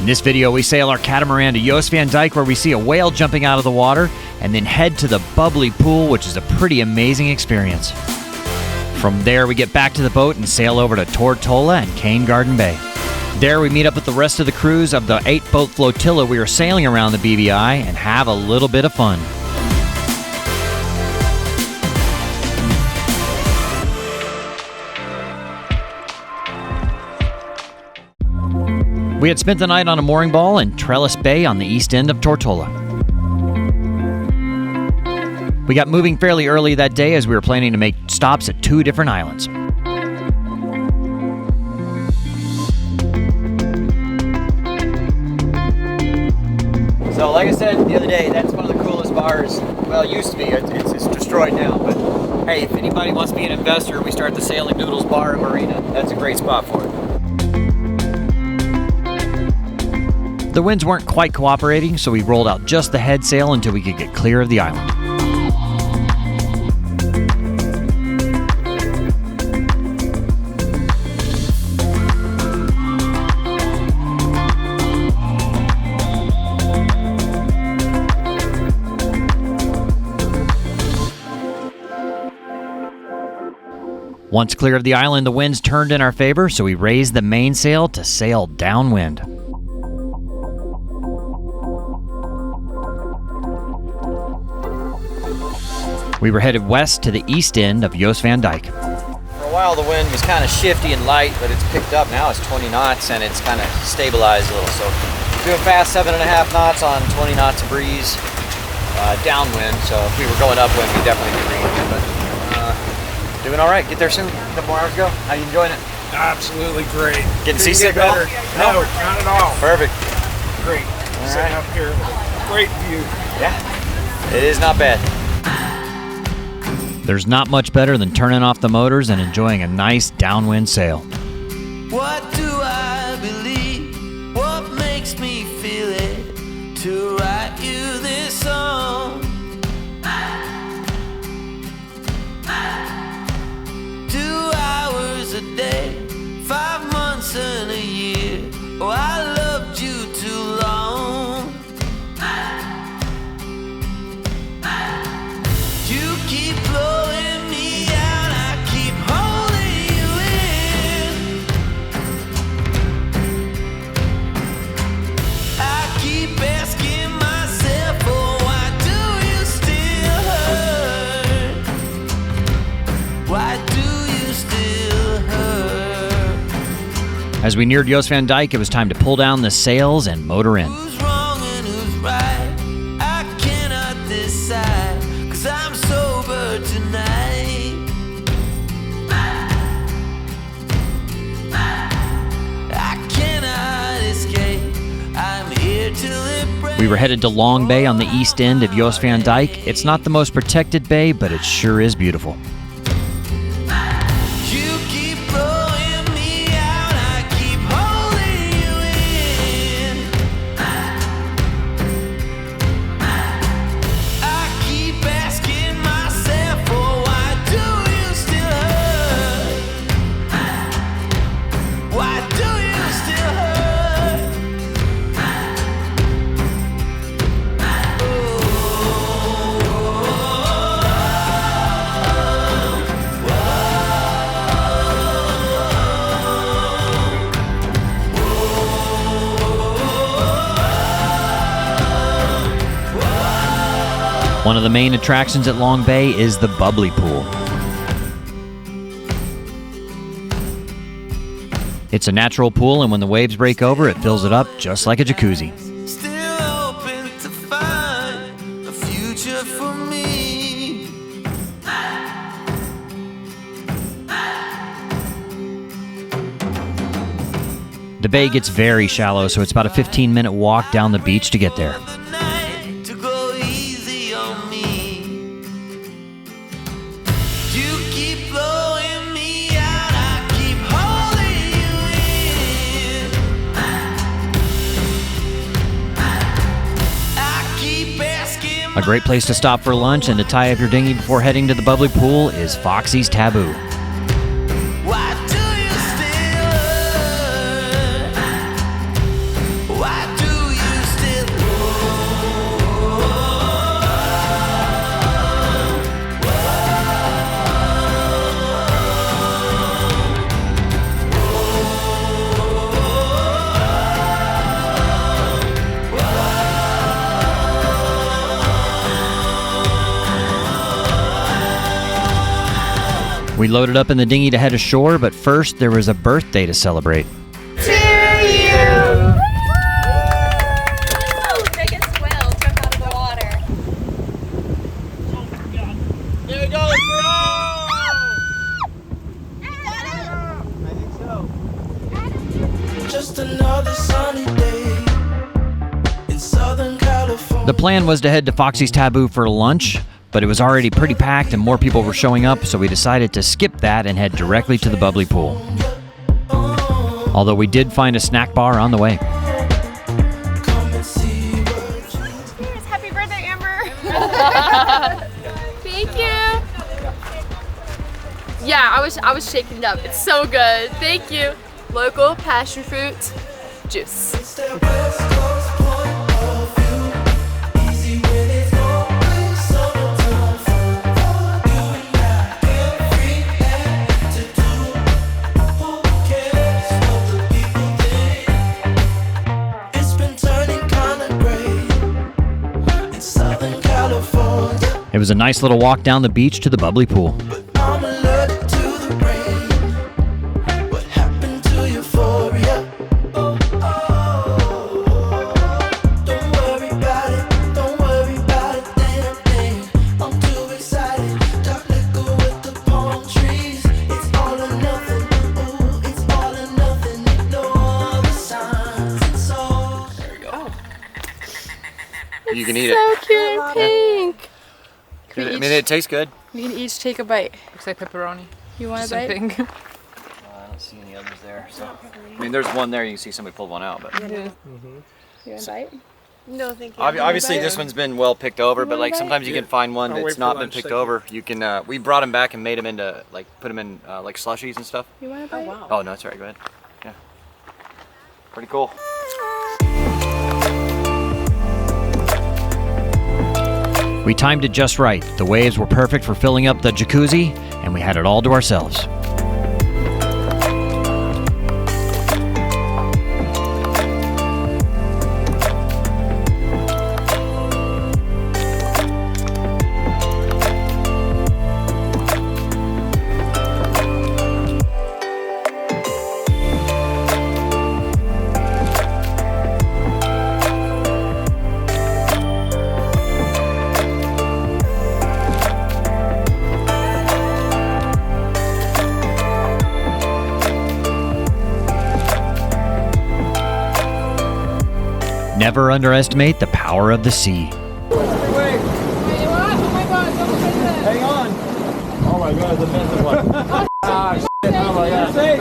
In this video, we sail our catamaran to Jost Van Dyke, where we see a whale jumping out of the water, and then head to the Bubbly Pool, which is a pretty amazing experience. From there, we get back to the boat and sail over to Tortola and Cane Garden Bay. There, we meet up with the rest of the crews of the 8-boat flotilla we are sailing around the BVI and have a little bit of fun. We had spent the night on a mooring ball in Trellis Bay on the east end of Tortola. We got moving fairly early that day as we were planning to make stops at 2 different islands. So like I said the other day, that's one of the coolest bars. Well, it used to be. It's destroyed now. But hey, if anybody wants to be an investor, we start the Sailing Doodles Bar and Marina. That's a great spot for it. The winds weren't quite cooperating, so we rolled out just the head sail until we could get clear of the island. Once clear of the island, the winds turned in our favor, so we raised the mainsail to sail downwind. We were headed west to the east end of Jost Van Dyke. For a while the wind was kind of shifty and light, but it's picked up now. It's 20 knots and it's kind of stabilized a little. So doing fast 7.5 knots on 20 knots of breeze downwind. So if we were going upwind, we'd definitely be reading it. But doing all right. Get there soon. A couple more hours to go. How you enjoying it? Absolutely great. Getting seasick better? No, not at all. Perfect. Great. Sitting up here, great view. Yeah, it is not bad. There's not much better than turning off the motors and enjoying a nice downwind sail. What do I believe? What makes me feel it to write you this song? 2 hours a day, 5 months and a year. Oh, I loved you too long. You keep blowing me out, I keep holding you in. I keep asking myself, oh, why do you still hurt? Why do you still hurt? As we neared Jost Van Dyke, it was time to pull down the sails and motor in. Who's wrong and who's right? I cannot decide, 'cause I'm sober tonight. I cannot escape. I'm here till it breaks. We were headed to Long Bay on the east end of Jost Van Dyke. It's not the most protected bay, but it sure is beautiful. You keep blowing me out, I keep holding you in. I keep asking myself, oh, why do you still hurt? Why do you still hurt? One of the main attractions at Long Bay is the Bubbly Pool. It's a natural pool, and when the waves break over, it fills it up just like a jacuzzi. Still hoping to find a future for me. The bay gets very shallow, so it's about a 15-minute walk down the beach to get there. The night to go easy on me. You keep blowing me out, I keep holding you in. I keep asking. A great place to stop for lunch and to tie up your dinghy before heading to the Bubbly Pool is Foxy's Taboo. Why do you still hurt? Why We loaded up in the dinghy to head ashore, but first there was a birthday to celebrate. To you! Make it swell, jump out of the water. There you go, Just another sunny day in Southern California. The plan was to head to Foxy's Taboo for lunch, but it was already pretty packed and more people were showing up, so we decided to skip that and head directly to the Bubbly Pool. Although we did find a snack bar on the way. Cheers, happy birthday, Amber. Thank you. Yeah, I was shaking it up. It's so good. Thank you. Local passion fruit juice. It was a nice little walk down the beach to the Bubbly Pool. You can eat it. So cute and pink. I mean, it tastes good. We can each take a bite. Looks like pepperoni. You want a Just bite? pink. I don't see any others there. So, I mean, there's one there. You can see somebody pulled one out, but You want a bite? No, thank you. obviously this one's been well picked over. But like sometimes you can find one I'll wait that's for not been lunch, picked thank you. over. You can. We brought them back and made them into like put them in like slushies and stuff. You want a bite? Wow. Oh no, that's all right. Go ahead. Yeah. Pretty cool. We timed it just right. The waves were perfect for filling up the jacuzzi, and we had it all to ourselves. Never underestimate the power of the sea. Hang on. Oh my god, it's a massive one. Ah, shit. Oh my god. Safe,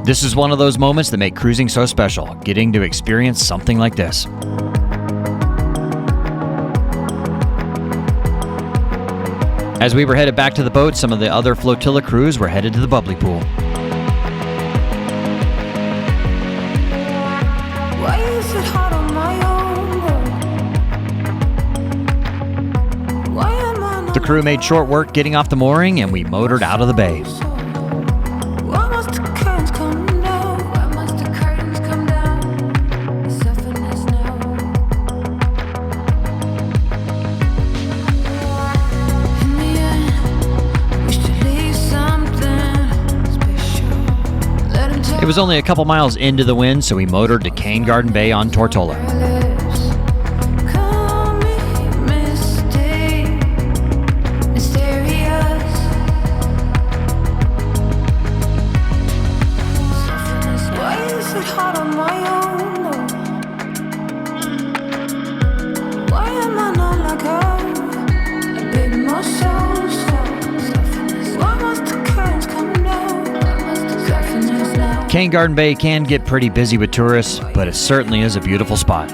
This is one of those moments that make cruising so special, getting to experience something like this. As we were headed back to the boat, some of the other flotilla crews were headed to the Bubbly Pool. Why is it hard on my own? Why am I not The crew made short work getting off the mooring, and we motored out of the bay. Why must the curtains come down? Why must the curtains come down? Soften us now. In the end, we should leave something special. Let him take It was only a couple miles into the wind, so we motored to Cane Garden Bay on Tortola. our lips. Call me mysterious. Why is it hard on my own? Why am I not like her? A bit more soft. Why must the curtains come down? Soften us now. Cane Garden Bay can get pretty busy with tourists, but it certainly is a beautiful spot.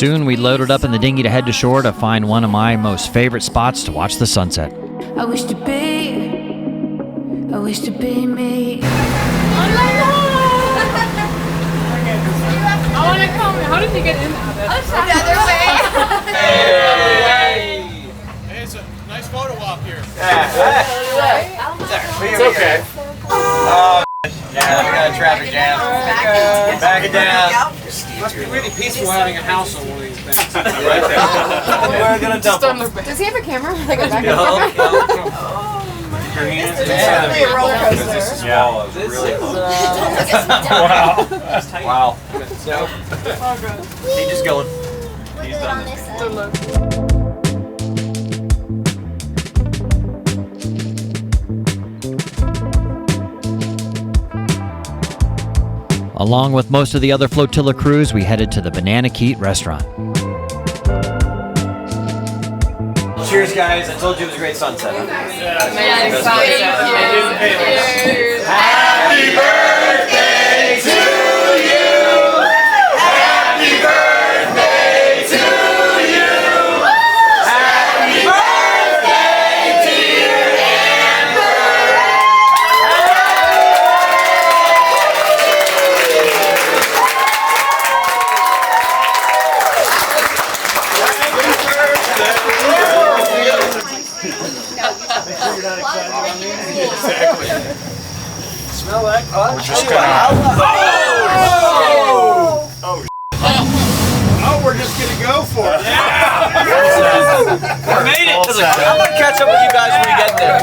Soon we loaded up in the dinghy to head to shore to find one of my most favorite spots to watch the sunset. I wish to be me. I want to come. How did you get in? Another way. Hey, it's a nice photo op here. It's okay. Oh, yeah, we got a traffic jam. Back it down. Must be really peaceful having a house on one of these things. Right there. We're gonna dump him. Does he have a camera? Like a back Your hands It's definitely a roller coaster. This is wow. Wow. He's just going. He's done. Along with most of the other flotilla crews, we headed to the Banana Keet Restaurant. Cheers, guys. I told you it was a great sunset. Happy birthday to you. Happy birthday to you. Happy birthday, dear Amber. Smell that? Oh, we're just gonna go for it. We made it. I'm gonna catch up with you guys when we get there.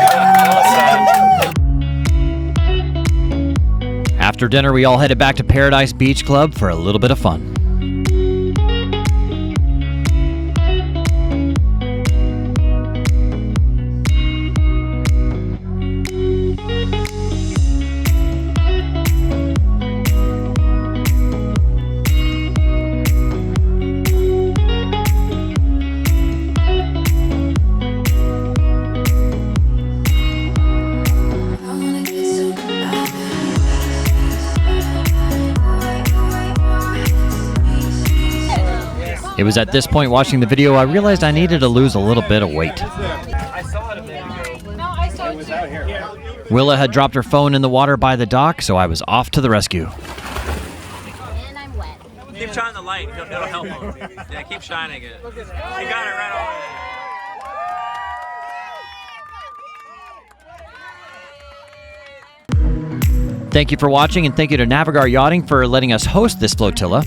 After dinner, we all headed back to Paradise Beach Club for a little bit of fun. It was at this point watching the video I realized I needed to lose a little bit of weight. I saw it a minute ago. No, I saw it was out here. Willa had dropped her phone in the water by the dock, so I was off to the rescue. And I'm wet. Keep shining the light. It'll help him. Yeah, keep shining it. You got it right over there. Thank you for watching, and thank you to Navigar Yachting for letting us host this flotilla.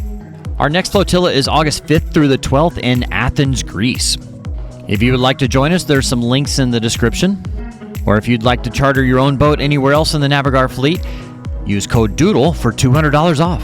Our next flotilla is August 5th through the 12th in Athens, Greece. If you would like to join us, there's some links in the description. Or if you'd like to charter your own boat anywhere else in the Navigar fleet, use code DOODLE for $200 off.